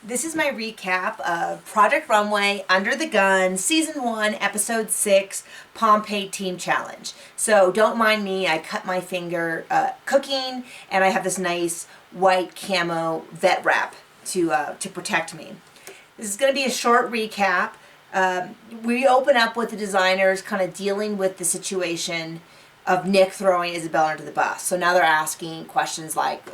This is my recap of Project Runway, Under the Gun, Season 1, Episode 6, Pompeii Team Challenge. So don't mind me, I cut my finger cooking, and I have this nice white camo vet wrap to protect me. This is going to be a short recap. We open up with the designers kind of dealing with the situation of Nick throwing Isabel under the bus. So now they're asking questions like,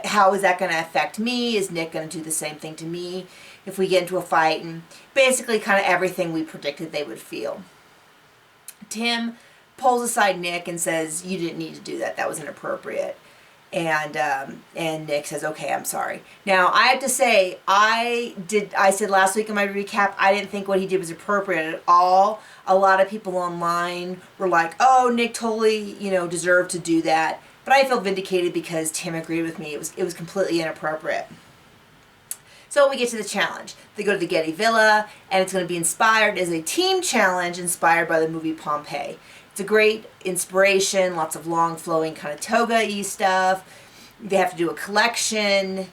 how is that going to affect me? Is Nick going to do the same thing to me if we get into a fight? And basically kind of everything we predicted they would feel. Tim pulls aside Nick and says, you didn't need to do that. That was inappropriate. And Nick says, okay, I'm sorry. Now, I have to say, I said last week in my recap, I didn't think what he did was appropriate at all. A lot of people online were like, oh, Nick totally, deserved to do that. But I feel vindicated because Tim agreed with me. It was completely inappropriate. So we get to the challenge. They go to the Getty Villa, and it's going to be inspired as a team challenge inspired by the movie Pompeii. It's a great inspiration, lots of long flowing kind of toga-y stuff. They have to do a collection.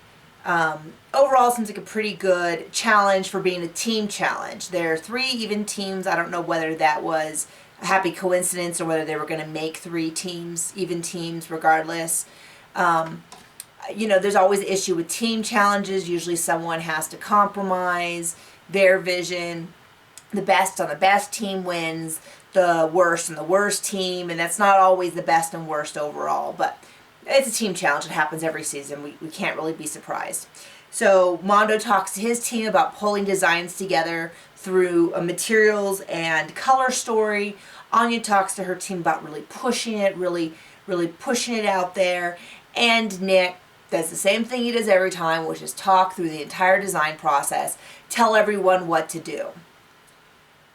Overall, it seems like a pretty good challenge for being a team challenge. There are 3 even teams. I don't know whether that was a happy coincidence or whether they were going to make 3 teams, even teams regardless. There's always an issue with team challenges. Usually someone has to compromise their vision. The best on the best team wins, the worst on the worst team, and that's not always the best and worst overall, but it's a team challenge. It happens every season. We can't really be surprised. So Mondo talks to his team about pulling designs together through a materials and color story. Anya talks to her team about really pushing it, really pushing it out there, and Nick does the same thing he does every time, which is talk through the entire design process, tell everyone what to do.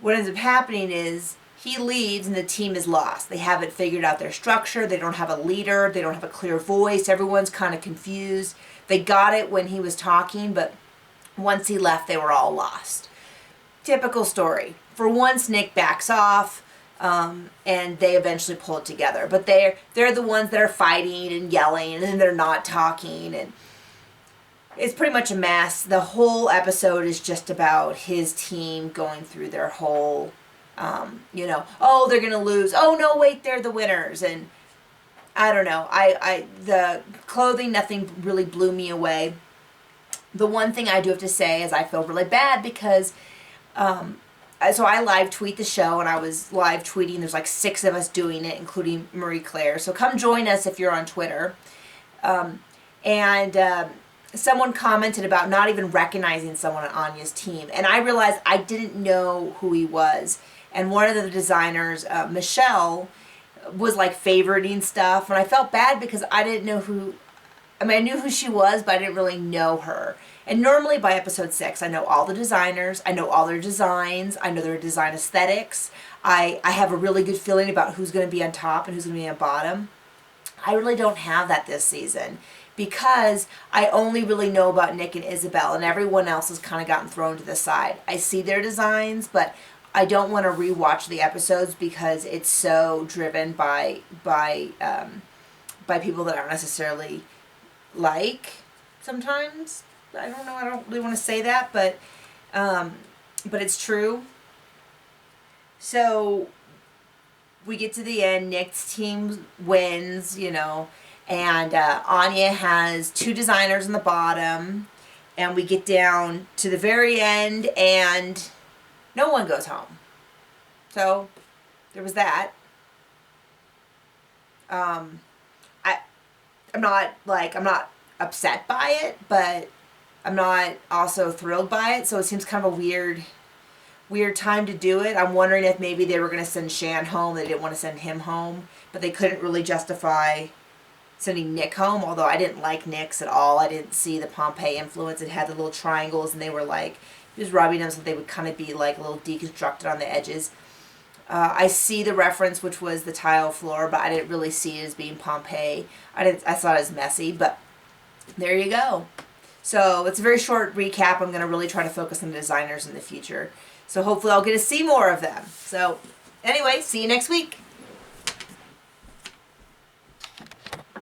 What ends up happening is he leaves and the team is lost. They haven't figured out their structure. They don't have a leader. They don't have a clear voice. Everyone's kind of confused. They got it when he was talking, but once he left, they were all lost. Typical story. For once, Nick backs off, and they eventually pull it together. But they're the ones that are fighting and yelling, and then they're not talking, and it's pretty much a mess. The whole episode is just about his team going through their whole, oh, they're going to lose. Oh, no, wait, they're the winners. And I don't know. The clothing, nothing really blew me away. The one thing I do have to say is I feel really bad because, so I live tweet the show, and I was live tweeting. There's like 6 of us doing it, including Marie Claire. So come join us if you're on Twitter. Someone commented about not even recognizing someone on Anya's team. And I realized I didn't know who he was. And one of the designers, Michelle, was like favoriting stuff. And I felt bad because I didn't know I knew who she was, but I didn't really know her. And normally by episode 6, I know all the designers. I know all their designs. I know their design aesthetics. I have a really good feeling about who's going to be on top and who's going to be on bottom. I really don't have that this season, because I only really know about Nick and Isabel, and everyone else has kind of gotten thrown to the side. I see their designs, but I don't want to rewatch the episodes because it's so driven by people that aren't necessarily like sometimes. I don't know. I don't really want to say that, but it's true. So we get to the end. Nick's team wins, and Anya has 2 designers on the bottom, and we get down to the very end, and no one goes home. So there was that. I'm not upset by it, but I'm not also thrilled by it. So it seems kind of a weird time to do it. I'm wondering if maybe they were going to send Shan home. They didn't want to send him home, but they couldn't really justify sending Nick home, although I didn't like Nick's at all. I didn't see the Pompeii influence. It had the little triangles, and they were like, he was rubbing them so they would kind of be like a little deconstructed on the edges. I see the reference, which was the tile floor, but I didn't really see it as being Pompeii. I saw it as messy, but there you go. So it's a very short recap. I'm going to really try to focus on the designers in the future. So hopefully I'll get to see more of them. So anyway, see you next week.